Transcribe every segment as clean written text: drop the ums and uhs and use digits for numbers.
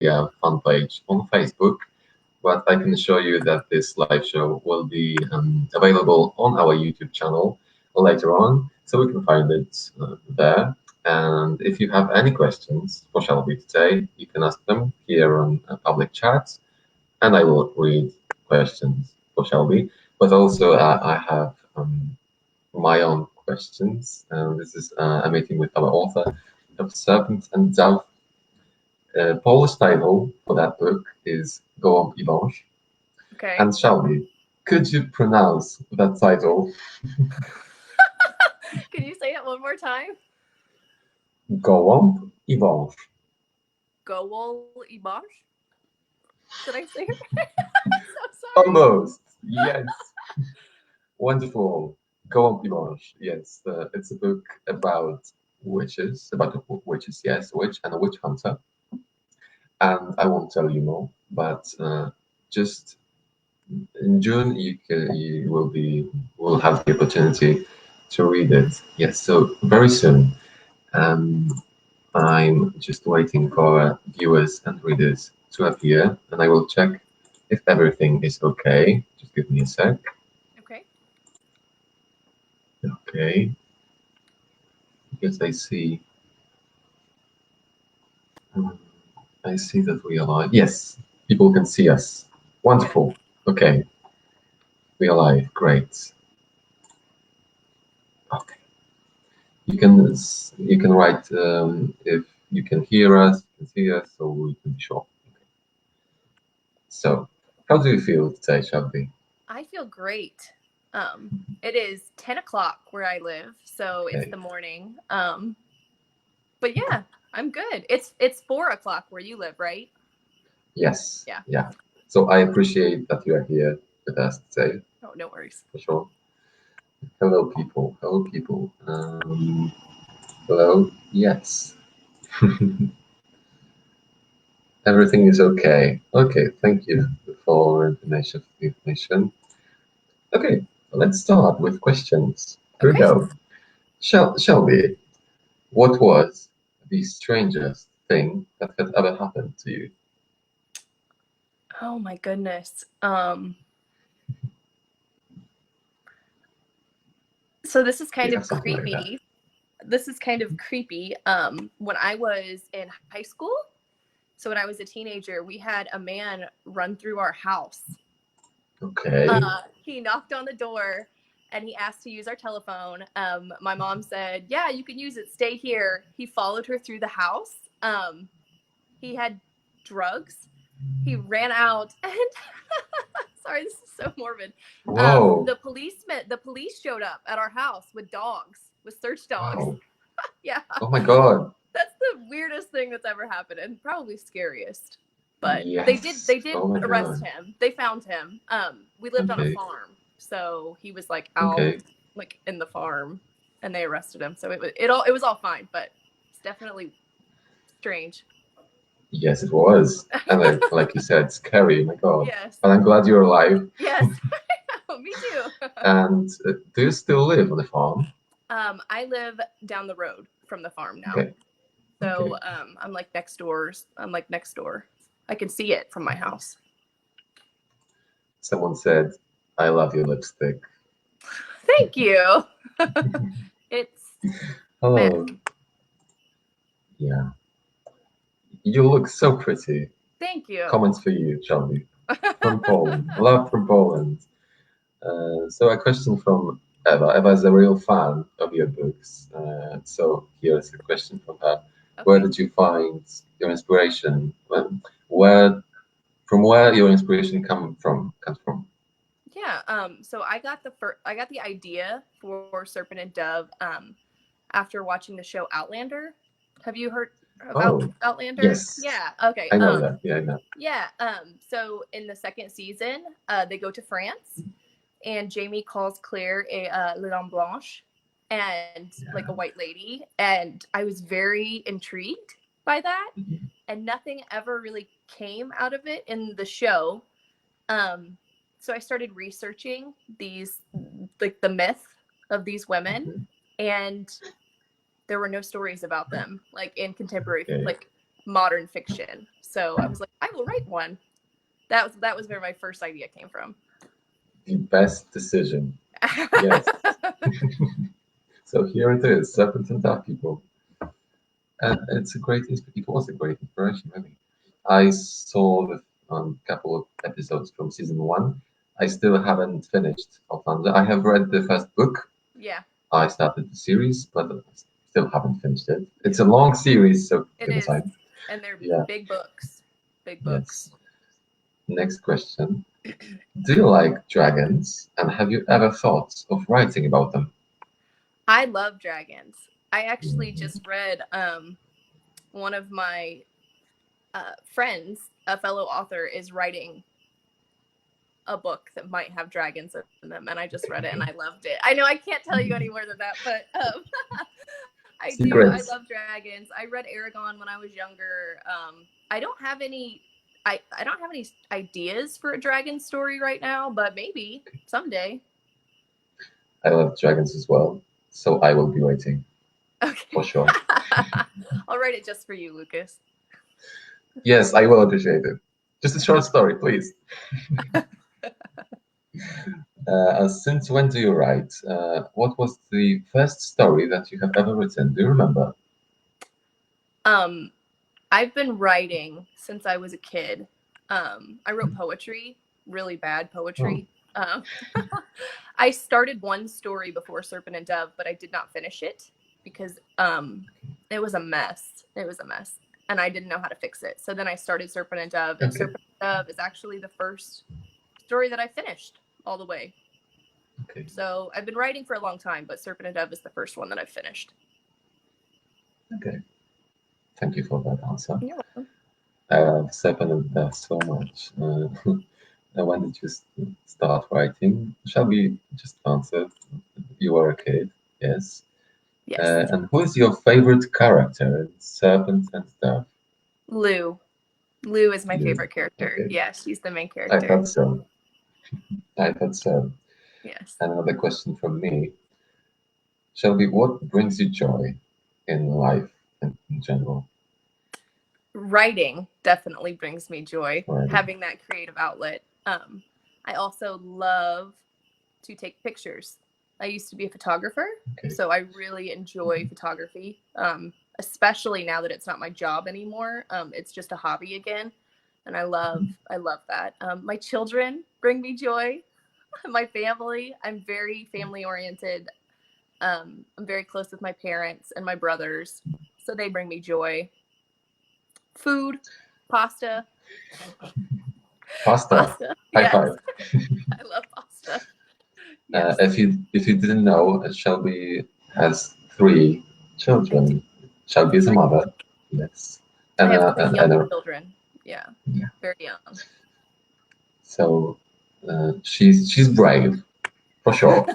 fan page on Facebook. But I can assure you that this live show will be available on our YouTube channel later on, so we can find it there. And if you have any questions for Shelby today, you can ask them here on public chat, and I will read questions for Shelby. But also, I have my own questions. This is a meeting with our author of Serpent and Dove. Polish title for that book is Gołąb I Wąż. Okay. And Shelby, could you pronounce that title? Can you say it one more time? Gołąb I Wąż. Gołąb I Wąż? Did I say it right? I'm so sorry. Almost. Yes. Wonderful. Gołąb I Wąż. Yes. It's a book about witches, yes, witch and a witch hunter. And I won't tell you more, but just in June you will have the opportunity to read it. Yes, so very soon. I'm just waiting for viewers and readers to appear, and I will check if everything is okay. Just give me a sec. Okay. Okay. Because I see that we are live. Yes, people can see us. Wonderful. Okay. We are live. Great. Okay. You can write if you can hear us, you can see us, so we can be sure. Okay. So, how do you feel today, Shelby? I feel great. It is 10 o'clock where I live, so Okay. it's the morning. But yeah, I'm good. It's 4 o'clock where you live, right? Yes. Yeah. Yeah. So I appreciate that you are here with us today. Oh, no worries. For sure. Hello, people. Hello, people. Hello. Yes. Everything is okay. Okay. Thank you for information. Okay. Let's start with questions. Here we go. Shelby, what was the strangest thing that had ever happened to you? Oh my goodness. So this is kind of creepy. Like this is kind of creepy. When I was in high school, so when I was a teenager, we had a man run through our house. Okay. He knocked on the door and he asked to use our telephone. My mom said, "Yeah, you can use it. Stay here." He followed her through the house. He had drugs. He ran out and sorry, this is so morbid. Whoa. The police showed up at our house with dogs, with search dogs. Wow. Yeah. Oh my God. That's the weirdest thing that's ever happened, and probably scariest. But yes. they did arrest him. They found him. We lived on a farm, so he was like out like in the farm, and they arrested him. So it was all fine, but it's definitely strange. Yes, it was. And like you said, scary. My God. Yes. But I'm glad you're alive. Yes. Me too. And do you still live on the farm? I live down the road from the farm now. Okay. So I'm like next door. I can see it from my house. Someone said, "I love your lipstick." Thank you. It's hello. Mac. Yeah. You look so pretty. Thank you. Comments for you, Shelby. From Poland. Love from Poland. So a question from Eva. Eva is a real fan of your books. So here's a question from her. Okay. Where did you find your inspiration? From where your inspiration comes from? Yeah. So I got the idea for Serpent and Dove after watching the show Outlander. Have you heard about Outlander? Yes. Yeah. Okay. I know that. Yeah, I know. Yeah. So in the second season, they go to France, and Jamie calls Claire a la dame blanche, and like a white lady, and I was very intrigued by that, and nothing ever really came out of it in the show. So I started researching these, like the myth of these women, and there were no stories about them, like in contemporary, like modern fiction. So I was like, I will write one. That was where my first idea came from. The best decision. Yes. So here it is, Serpent and Dove, people. And it was a great inspiration, really. I saw the couple of episodes from season 1. I still haven't finished Outlander. I have read the first book. Yeah. I started the series, but I still haven't finished it. It's a long series, so it is. Aside. And they're big books. Big books. Yes. Next question. Do you like dragons, and have you ever thought of writing about them? I love dragons. I actually just read one of my friends, a fellow author, is writing a book that might have dragons in them, and I just read it and I loved it. I know I can't tell you any more than that, but I do. I love dragons. I read Aragon when I was younger. I don't have any ideas for a dragon story right now, but maybe someday. I love dragons as well, so I will be waiting. Okay. For sure. I'll write it just for you, Lucas. Yes, I will appreciate it. Just a short story, please. Since when do you write? What was the first story that you have ever written? Do you remember? I've been writing since I was a kid. I wrote poetry, really bad poetry. Oh. I started one story before Serpent and Dove, but I did not finish it because it was a mess. And I didn't know how to fix it. So then I started Serpent and Dove, and Serpent and Dove is actually the first story that I finished all the way. Okay. So I've been writing for a long time, but Serpent and Dove is the first one that I've finished. Okay. Thank you for that answer. You're welcome. I love Serpent and Dove so much. When did you start writing? Shelby just answered. You were a kid, yes. Yes. And who is your favorite character in Serpent and Dove? Lou. Lou is my favorite character. Okay. Yeah, she's the main character. I thought so. Yes. Another question from me. Shelby, what brings you joy in life in general? Writing definitely brings me joy. Having that creative outlet. I also love to take pictures. I used to be a photographer, so I really enjoy photography, especially now that it's not my job anymore. It's just a hobby again, and I love that. My children bring me joy. My family, I'm very family oriented. I'm very close with my parents and my brothers, so they bring me joy. Food, pasta. Pasta. High five. I love pasta. Yes. If you didn't know, Shelby has 3 children. Shelby is a mother. Yes. And I have 3 young children. Yeah. Very young. So she's brave, for sure.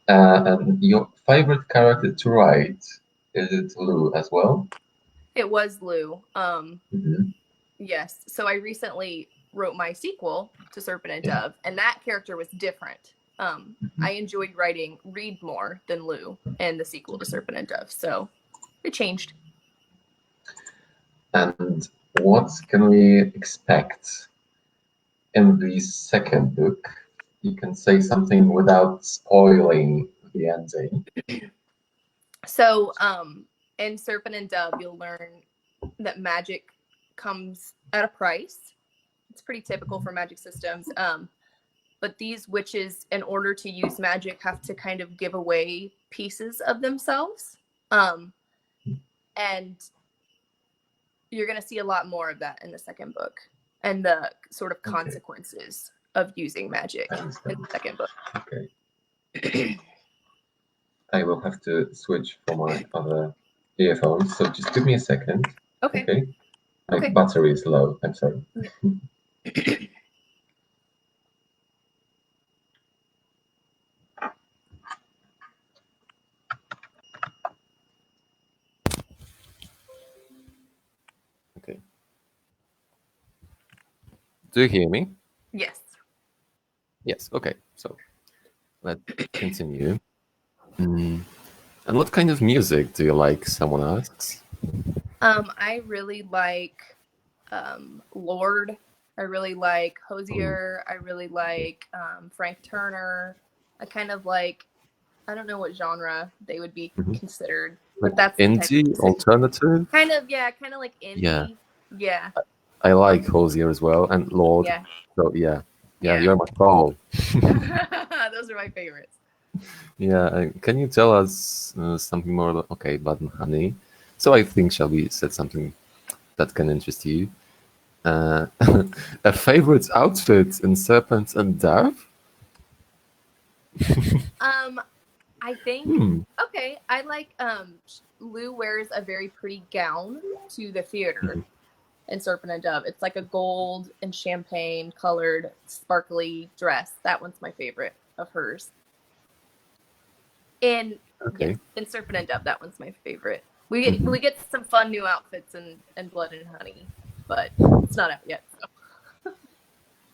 And your favorite character to write, is it Lou as well? It was Lou. Yes. So I recently wrote my sequel to Serpent and Dove, and that character was different. I enjoyed writing Reed more than Lou in the sequel to Serpent and Dove, so it changed. And what can we expect in the second book? You can say something without spoiling the ending. So, in Serpent and Dove, you'll learn that magic comes at a price. It's pretty typical for magic systems. But these witches, in order to use magic, have to kind of give away pieces of themselves. And you're going to see a lot more of that in the second book, and the sort of consequences of using magic in the second book. Okay. I will have to switch for my other earphones, so just give me a second. Okay. My battery is low. I'm sorry. Okay. Do you hear me? Yes. Yes. Okay. So let's continue. And what kind of music do you like? Someone asks. I really like Lord. I really like Hosier. I really like Frank Turner. I kind of like, I don't know what genre they would be considered, but Like that's the type of indie, music. alternative? Kind of like Yeah. indie. Yeah. I like Hosier as well, and Lord. Yeah. So yeah, Yeah. you're my soul. Those are my favorites. Yeah, can you tell us something more? Okay, Blood and Honey. So I think Shelby said something that can interest you. A favorite outfit in Serpent and Dove? I think okay. I like Lou wears a very pretty gown to the theater in Serpent and Dove. It's like a gold and champagne colored sparkly dress. That one's my favorite of hers. In Serpent and Dove, that one's my favorite. We get some fun new outfits in Blood and Honey, but it's not out yet. So.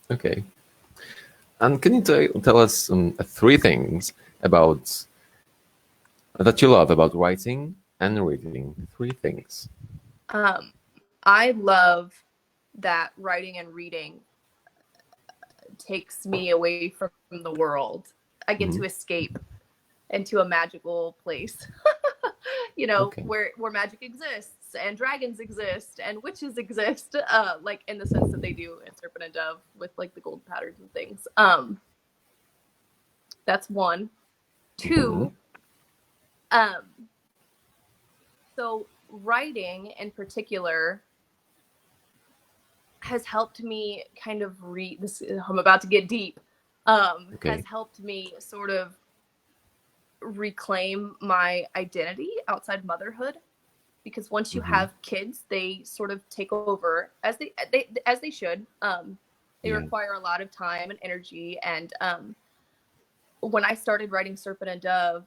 Okay. And can you tell us 3 things about that you love about writing and reading? 3 things. I love that writing and reading takes me away from the world. I get to escape into a magical place, where magic exists and dragons exist and witches exist, like in the sense that they do in Serpent and Dove with like the gold patterns and things. That's 1. 2, so writing in particular has helped me kind of read this. I'm about to get deep. Has helped me sort of reclaim my identity outside motherhood, because once you have kids, they sort of take over as they should. They require a lot of time and energy. And when I started writing Serpent and Dove,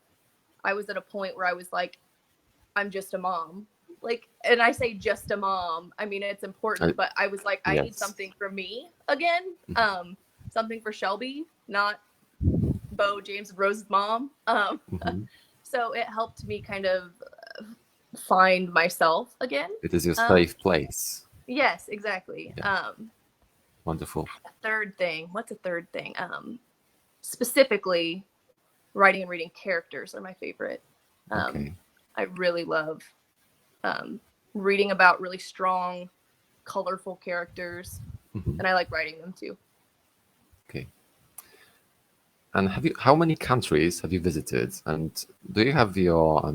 I was at a point where I was like, I'm just a mom. Like, and I say just a mom, I mean, it's important, but I was like, I need something for me again. Something for Shelby, not Bo, James, and Rose's mom. So it helped me kind of find myself again. It is your safe place. Yes, exactly. Yeah. Wonderful. What's a third thing? Specifically, writing and reading characters are my favorite. I really love reading about really strong, colorful characters, and I like writing them too. Okay. And how many countries have you visited? And do you have your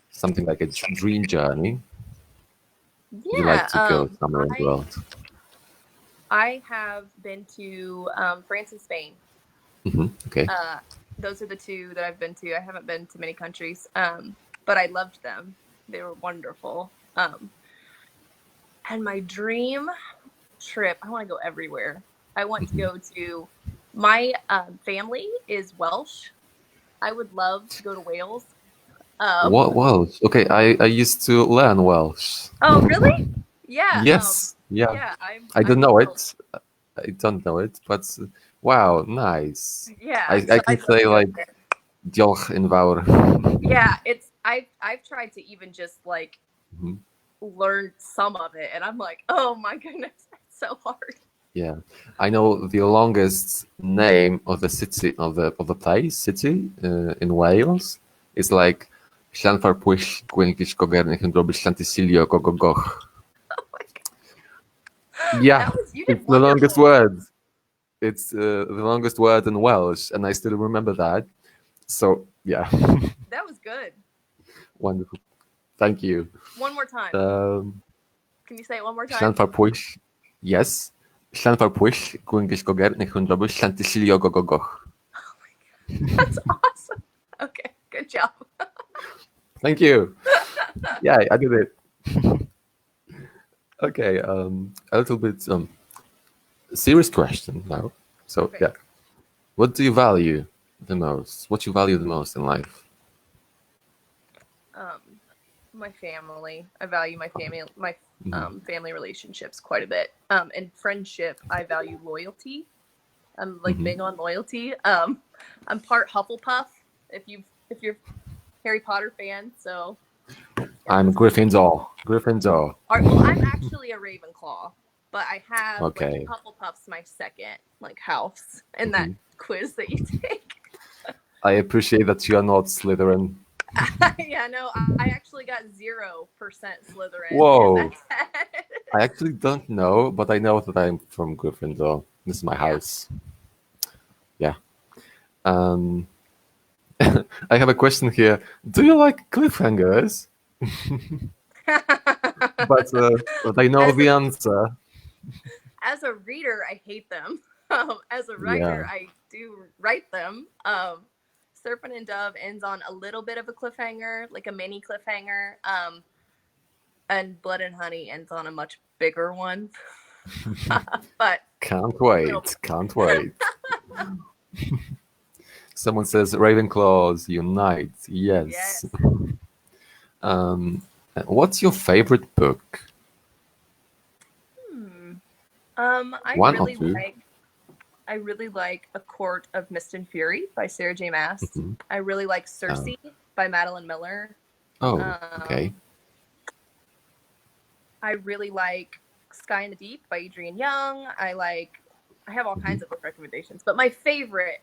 something like a dream journey? Yeah, you like to go somewhere in the world? I have been to France and Spain. Okay. Those are the 2 that I've been to. I haven't been to many countries, but I loved them. They were wonderful. And my dream trip, I want to go everywhere. I want to go to, my family is Welsh. I would love to go to Wales. What Welsh? Okay, I used to learn Welsh. Oh, really? Yeah. Yes. Yeah. I don't know it. I don't know it, but wow, nice. Yeah. I can say like diolch yn fawr. Yeah, I've tried to even just like learn some of it, and I'm like, oh my goodness, it's so hard. Yeah, I know the longest name of the city of the city in Wales is like Llanfairpwll Gwyngish Gogernych and Robish Llantysilio Gogogoch. Oh my God. Yeah, it's the longest word. It's the longest word in Welsh, and I still remember that. So yeah. That was good. Wonderful. Thank you. One more time. Can you say it one more time? Llanfairpwll. Yes. Llanfairpwll Gwyngish Gogernych and Robish Llantysilio Gogogoch. Oh my God. That's awesome. Okay, good job. Thank you. Yeah, I did it. Okay, a little bit serious question now. So yeah, what do you value the most? What you value the most in life? My family. I value my family, family relationships quite a bit. And friendship, I value loyalty. I'm like big on loyalty. I'm part Hufflepuff. If you're Harry Potter fan, so I'm Gryffindor. Gryffindor. well, I'm actually a Ravenclaw, but I have Okay. like Hufflepuff's my second like house in that quiz that you take. I appreciate that you are not Slytherin. Yeah, no, I actually got 0% Slytherin. Whoa. In that test. I actually don't know, but I know that I'm from Gryffindor. This is my house. Yeah. I have a question here. Do you like cliffhangers? but I know the answer. As a reader, I hate them. As a writer, I do write them. Serpent and Dove ends on a little bit of a cliffhanger, like a mini cliffhanger. And Blood and Honey ends on a much bigger one. But can't wait. Someone says Ravenclaws unite. Yes. What's your favorite book? I really like A Court of Mist and Fury by Sarah J. Maas. I really like Circe by Madeline Miller. Okay. I really like Sky in the Deep by Adrienne Young. I have all kinds of book recommendations, but my favorite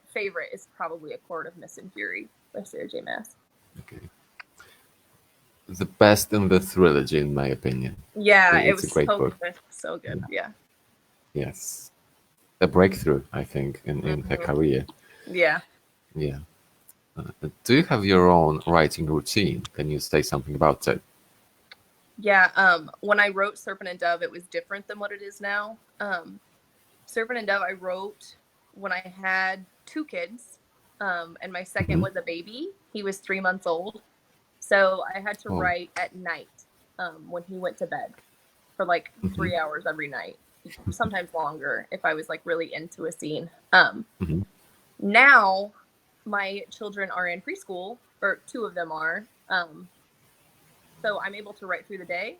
is probably A Court of Mist and Fury by Sarah J. Maas. Okay. The best in the trilogy, in my opinion. Yeah, it was a great book. So good. Yeah. Yes. A breakthrough, I think, in her career. Yeah. Yeah. Do you have your own writing routine? Can you say something about it? Yeah. When I wrote Serpent and Dove, it was different than what it is now. Serpent and Dove, I wrote when I had 2 kids, and my second was a baby. He was 3 months old. So I had to write at night when he went to bed for like 3 hours every night, sometimes longer if I was like really into a scene. Now my children are in preschool, or 2 of them are. So I'm able to write through the day.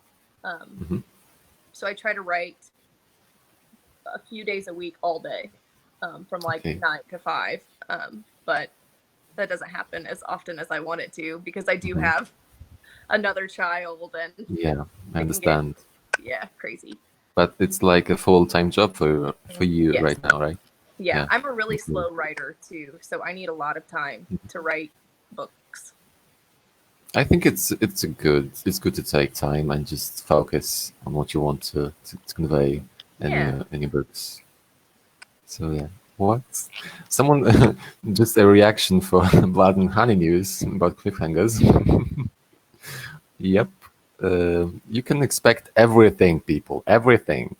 So I try to write a few days a week all day, from like 9 to 5. But that doesn't happen as often as I want it to, because I do have another child, and I understand. Crazy. But it's like a full-time job for you right now, right? Yeah, I'm a really slow writer too, so I need a lot of time to write books. I think it's good to take time and just focus on what you want to convey in your books. So yeah. What? Someone just a reaction for Blood and Honey news about cliffhangers. Yep. You can expect everything, people. Everything.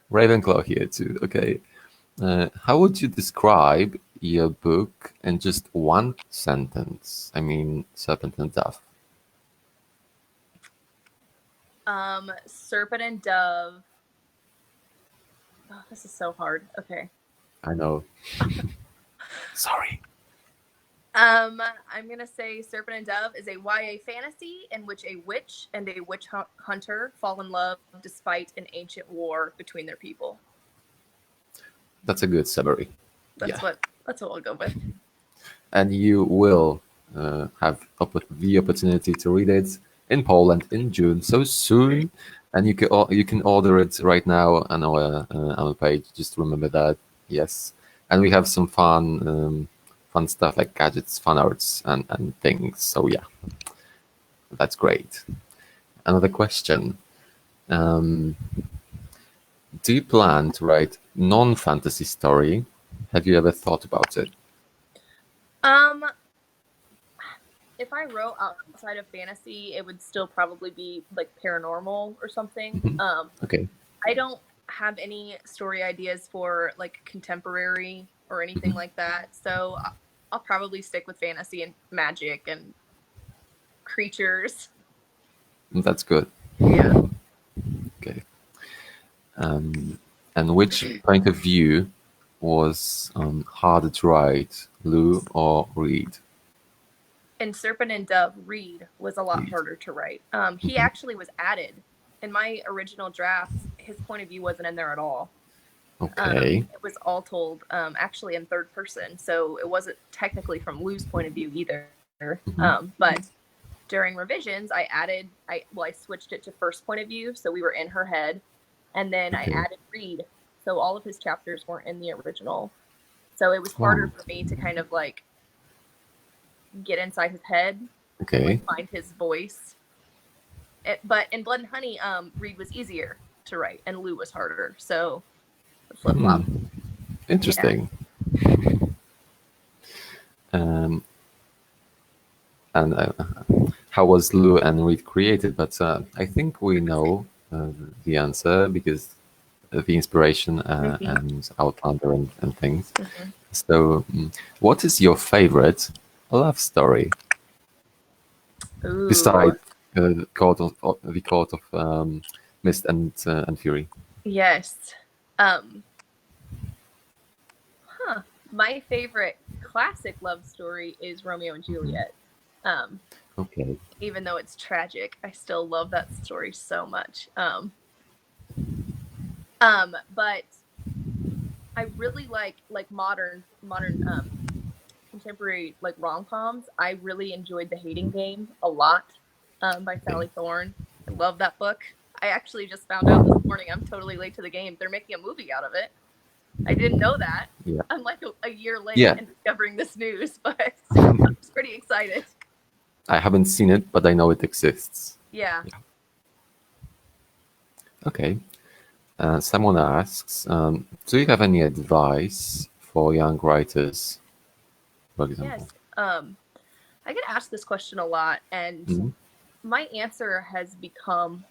Ravenclaw here too. Okay. How would you describe your book in just one sentence? I mean, Serpent and Dove. Serpent and Dove. Oh, this is so hard. Okay. I know. Sorry. I'm going to say Serpent and Dove is a YA fantasy in which a witch and a witch hunter fall in love despite an ancient war between their people. That's a good summary. That's what we'll go with. And you will have the opportunity to read it in Poland in June, so soon. And you can order it right now on our page. Just remember that. Yes. And we have some fun stuff like gadgets, fun arts, and things. So yeah, that's great. Another question. Do you plan to write non-fantasy story? Have you ever thought about it? If I wrote outside of fantasy, it would still probably be like paranormal or something. Okay. I don't have any story ideas for like contemporary or anything like that. So I'll probably stick with fantasy and magic and creatures. That's good. Yeah. Okay. And which point of view was harder to write, Lou or Reed? In Serpent and Dove, Reed was a lot harder to write. He actually was added. In my original draft, his point of view wasn't in there at all. Okay. It was all told actually in third person, so it wasn't technically from Lou's point of view either. But during revisions, I switched it to first point of view, so we were in her head, and then I added Reed, so all of his chapters weren't in the original. So it was harder for me to kind of like get inside his head, like, find his voice. But in Blood and Honey, Reed was easier to write, and Lou was harder. So flip flop. Interesting. Yeah. And how was Lou and Reed created? But I think we know the answer because of the inspiration and Outlander and things. So, what is your favorite love story? Besides the Court of Mist and Fury. Yes. My favorite classic love story is Romeo and Juliet. Okay. Even though it's tragic, I still love that story so much. But I really like modern contemporary like rom-coms. I really enjoyed The Hating Game a lot by Sally Thorne. I love that book. I actually just found out this morning, I'm totally late to the game, they're making a movie out of it. I didn't know that. Yeah. I'm like a year late in discovering this news, but I'm pretty excited. I haven't seen it, but I know it exists. Yeah. Okay. Someone asks, do you have any advice for young writers, for example? Yes. I get asked this question a lot, and my answer has become,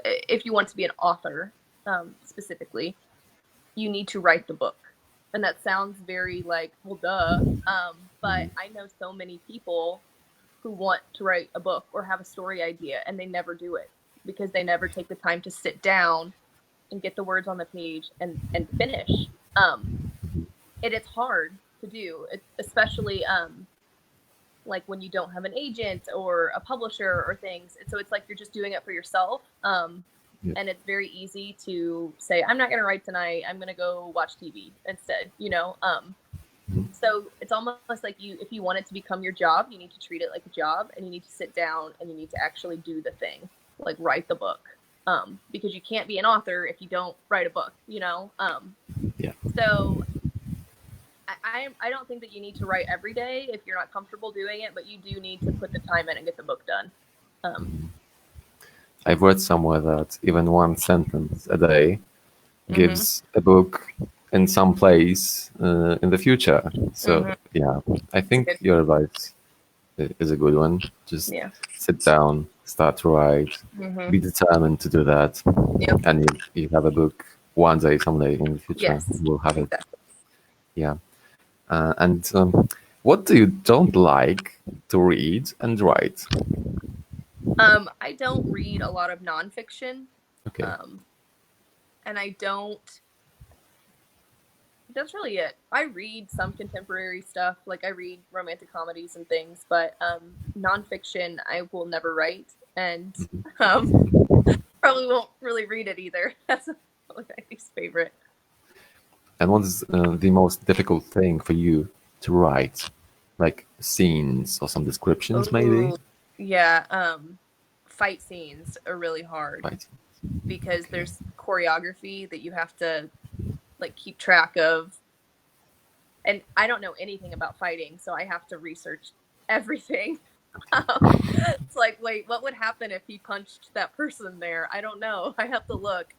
if you want to be an author, specifically, you need to write the book. And that sounds very like, well, duh. But I know so many people who want to write a book or have a story idea, and they never do it because they never take the time to sit down and get the words on the page and finish. It is hard to do, especially like when you don't have an agent or a publisher or things. So it's like you're just doing it for yourself. And it's very easy to say, I'm not going to write tonight. I'm going to go watch TV instead, you know? So it's almost like if you want it to become your job, you need to treat it like a job, and you need to sit down and you need to actually do the thing, like write the book. Because you can't be an author if you don't write a book, you know? So I don't think that you need to write every day if you're not comfortable doing it, but you do need to put the time in and get the book done. I've read somewhere that even one sentence a day gives a book in some place in the future. So yeah, I think your advice is a good one. Just sit down, start to write, be determined to do that, and you have a book one day, someday in the future. You'll have it. Yeah. And what do you don't like to read and write? I don't read a lot of nonfiction. Okay. And I don't. That's really it. I read some contemporary stuff, like I read romantic comedies and things, but nonfiction I will never write, and probably won't really read it either. That's my least favorite. And what is the most difficult thing for you to write? Like scenes or some descriptions, maybe? Yeah, fight scenes are really hard because there's choreography that you have to like keep track of, and I don't know anything about fighting, so I have to research everything. It's like, wait, what would happen if he punched that person there? I don't know. I have to look.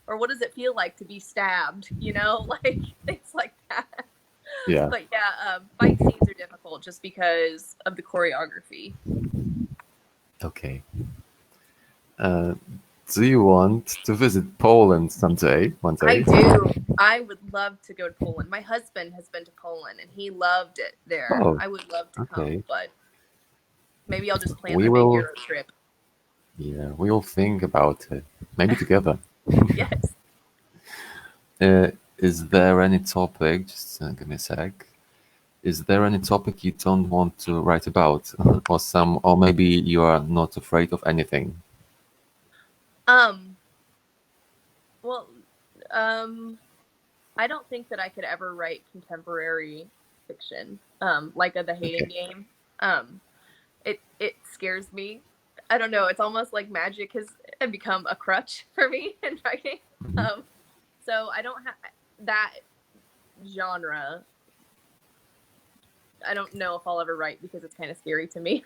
Or what does it feel like to be stabbed? You know, like things like that. Yeah. But yeah, fight scenes are difficult just because of the choreography. Okay. Do you want to visit Poland someday? One day? I do. I would love to go to Poland. My husband has been to Poland and he loved it there. Oh, I would love to come, but maybe I'll just plan We a big will- Euro trip. Yeah, we will think about it. Maybe together. Yes. Is there any topic, just give me a sec. Is there any topic you don't want to write about? Or maybe you are not afraid of anything? Well, I don't think that I could ever write contemporary fiction, like The Hating Game. It scares me. I don't know. It's almost like magic has become a crutch for me in writing. So I don't have that genre. I don't know if I'll ever write because it's kind of scary to me.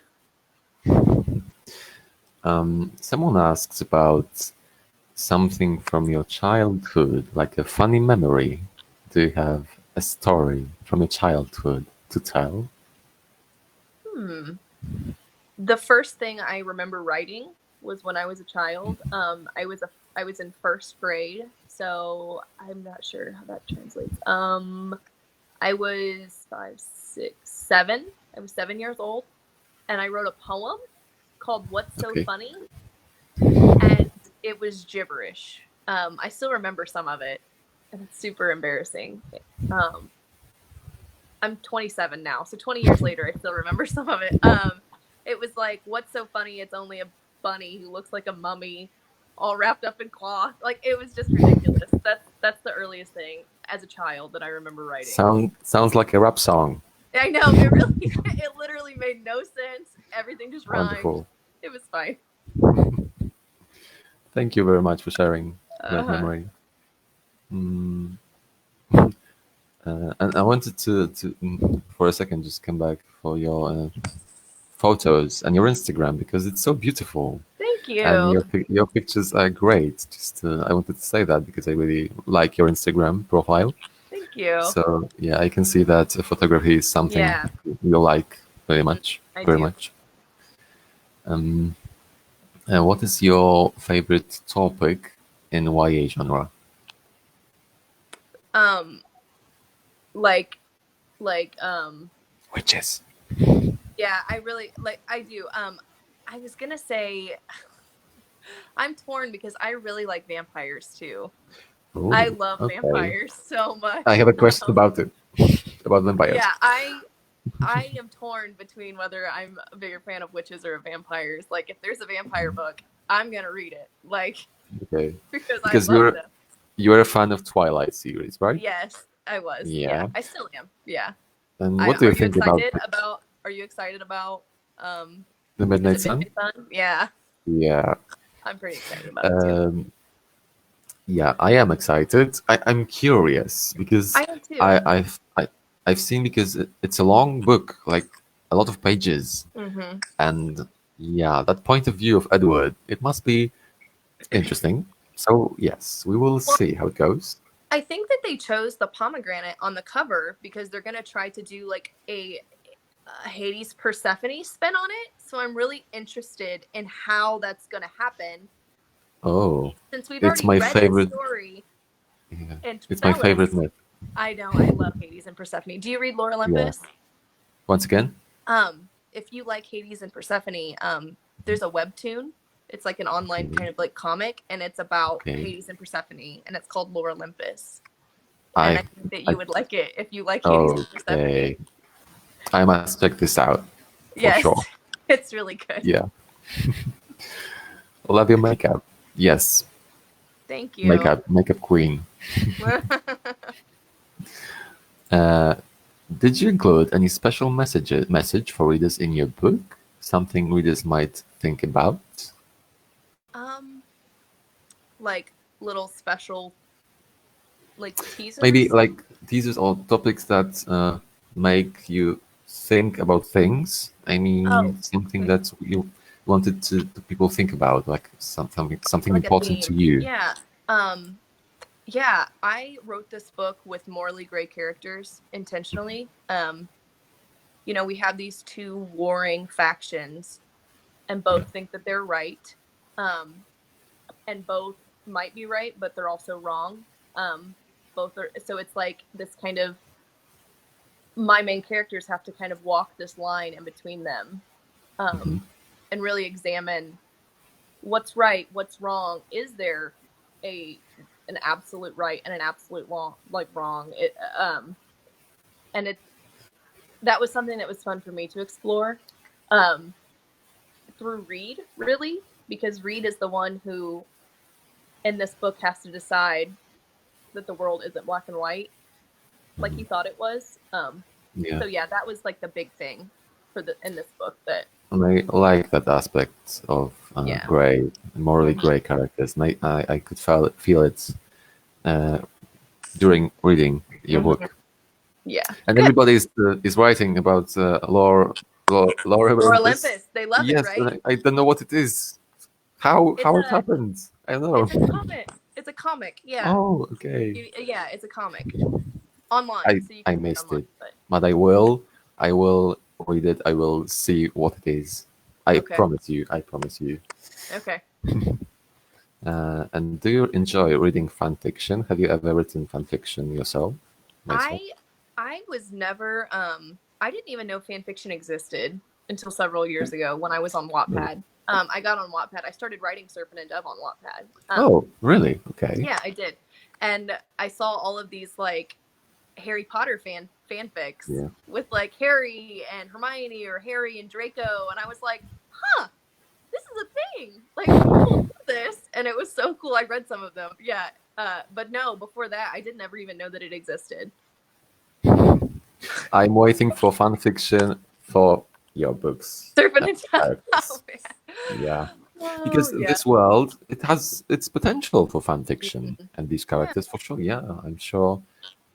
Someone asks about something from your childhood, like a funny memory. Do you have a story from your childhood to tell? The first thing I remember writing was when I was a child. I was in first grade, so I'm not sure how that translates. I was 5, 6, 7. I was 7 years old, and I wrote a poem called "What's So Funny," and it was gibberish. I still remember some of it, and it's super embarrassing. I'm 27 now, so 20 years later, I still remember some of it. It was like, "What's so funny? It's only a bunny who looks like a mummy, all wrapped up in cloth." Like, it was just ridiculous. That's the earliest thing as a child that I remember writing. Sounds like a rap song. I know, it literally made no sense. Everything just rhymed. Wonderful. It was fine. Thank you very much for sharing that memory. And I wanted to for a second just come back for your photos and your Instagram, because it's so beautiful. Thank you. And your pictures are great. Just I wanted to say that because I really like your Instagram profile. Thank you. So yeah, I can see that photography is something you like very much. I very do. much. What is your favorite topic in YA genre? Witches. Yeah, I really I do. I was gonna say I'm torn because I really like vampires too. Ooh, I love vampires so much. I have a question about it. About vampires. Yeah, I am torn between whether I'm a bigger fan of witches or vampires. Like, if there's a vampire book, I'm gonna read it. Like, because I love them. You're a fan of Twilight series, right? Yes, I was. Yeah. I still am. Yeah. And what do you think about? Are you excited about The Midnight Sun? Yeah. Yeah. I'm pretty excited about it too. Yeah, I am excited. I'm curious because I am too. I've seen, because it's a long book, like a lot of pages, and yeah, that point of view of Edward, it must be interesting. So yes, we will see how it goes. I think that they chose the pomegranate on the cover because they're gonna try to do like a Hades Persephone spin on it. So I'm really interested in how that's gonna happen. Oh, since we've already read the story. Yeah, and it's my favorite myth. I know, I love Hades and Persephone. Do you read Lore Olympus? Yeah. Once again? If you like Hades and Persephone, there's a webtoon. It's like an online kind of like comic, and it's about Hades and Persephone, and it's called Lore Olympus. And I think that you would like it if you like Hades and Persephone. I must check this out. Yes, for sure. It's really good. Yeah. Love your makeup. Yes. Thank you. Makeup queen. Did you include any special message for readers in your book? Something readers might think about? Like little special, like teasers? Maybe like teasers or topics that make you think about things. I mean, something that you wanted to people think about, like something like important to you. Yeah. Yeah, I wrote this book with morally gray characters intentionally. We have these two warring factions, and both think that they're right, and both might be right, but they're also wrong. Both are. So it's like this kind of. My main characters have to kind of walk this line in between them, and really examine what's right, what's wrong. Is there an absolute right and an absolute wrong? That was something that was fun for me to explore through Reed, really, because Reed is the one who in this book has to decide that the world isn't black and white like he thought it was. Yeah. So yeah, that was like the big thing in this book that. And I like that aspect of Yeah. gray, morally gray characters. And I could feel it during reading your book. Yeah. And Good. everybody is writing about Laura Olympus. They love yes, it, right? I don't know what it is. How it happened? I don't know. It's a comic. It's a comic. Yeah. Oh, okay. Yeah, it's a comic online. So you can I read missed online, it, but I will read it. I will see what it is. I promise you. Okay. And do you enjoy reading fan fiction? Have you ever written fan fiction yourself? I was never I didn't even know fan fiction existed until several years ago when I was on Wattpad. I got on Wattpad. I started writing Serpent and Dove on Wattpad. Oh, really? Okay. Yeah, I did. And I saw all of these like Harry Potter fanfics with like Harry and Hermione or Harry and Draco, and I was like, huh, this is a thing. Like, cool, this. And it was so cool. I read some of them. Yeah. But no, before that, I didn't ever even know that it existed. I'm waiting for fan fiction for your books. Serpent and Dove. Yeah. Because this world, it has its potential for fan fiction and these characters for sure. Yeah, I'm sure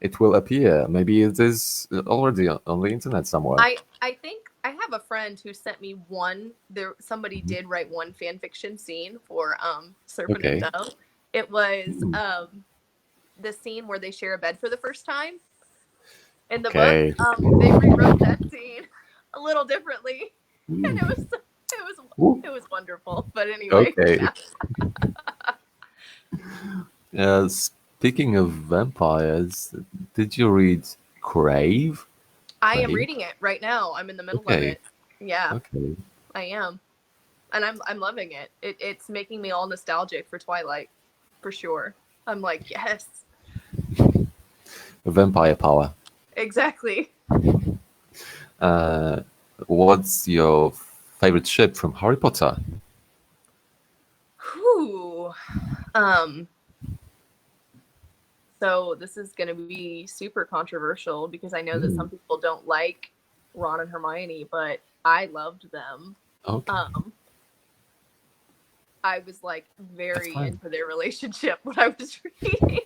it will appear. Maybe it is already on the internet somewhere. I think I have a friend who sent me one. Somebody did write one fan fiction scene for Serpent and Dove. It was the scene where they share a bed for the first time. In the book, they rewrote that scene a little differently, and it was wonderful. But anyway, speaking of vampires, did you read Crave? I am reading it right now. I'm in the middle of it. Yeah, I am, and I'm loving it. It's making me all nostalgic for Twilight, for sure. I'm like, yes, vampire power. Exactly. What's your favorite ship from Harry Potter? So this is going to be super controversial because I know that some people don't like Ron and Hermione, but I loved them. Okay. I was like very into their relationship when I was reading,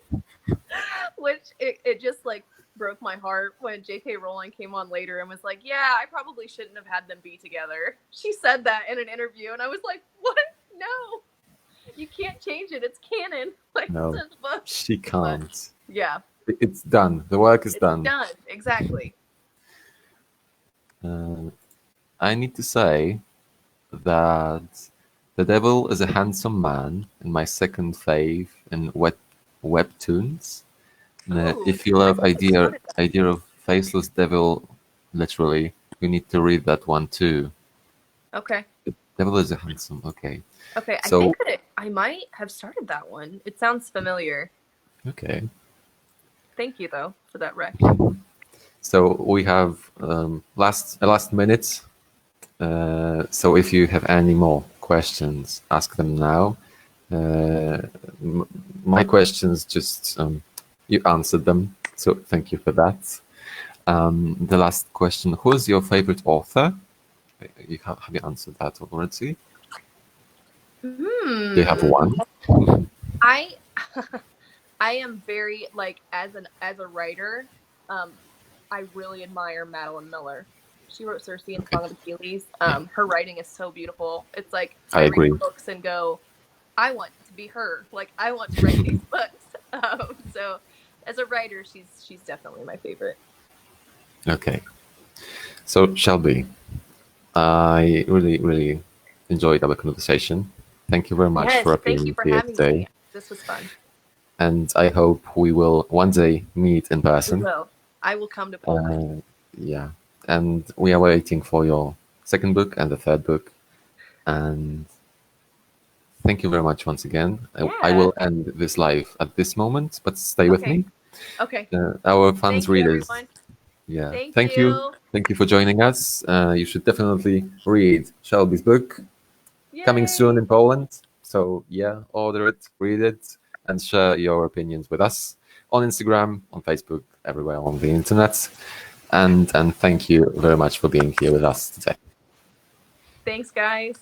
which it just like broke my heart when J.K. Rowling came on later and was like, yeah, I probably shouldn't have had them be together. She said that in an interview, and I was like, what? No, you can't change it. It's canon. Like, no, it's in the book. She can't. But, yeah. It's done. The work is done. Done. Exactly. I need to say that The Devil is a Handsome Man in my second fave in webtoons. If you love idea of faceless devil, literally, you need to read that one too. Okay. The Devil is a Handsome. Okay. Okay. So, I think that I might have started that one. It sounds familiar. Okay. Thank you though for that rec. So we have last minute. So if you have any more questions, ask them now. My questions just you answered them, so thank you for that. The last question: who is your favorite author? Have you answered that already? Do you have one? I am very like as a writer. I really admire Madeline Miller. She wrote Circe and Song of Achilles. Her writing is so beautiful. It's like I agree. read books and go, I want to be her. Like I want to write these books. So as a writer, she's definitely my favorite. Okay. So Shelby, I really enjoyed our conversation. Thank you very much for appearing here today. Me. This was fun. And I hope we will one day meet in person. We will. I will come to Poland. Yeah. And we are waiting for your second book and the third book. And thank you very much once again. Yeah. I will end this live at this moment, but stay with me. Okay. Our fans, readers. Everyone. Yeah. Thank you. Thank you for joining us. You should definitely read Shelby's book. Yay. Coming soon in Poland. So yeah, order it, read it, and share your opinions with us. on Instagram, on Facebook, everywhere on the internet. And thank you very much for being here with us today. Thanks, guys.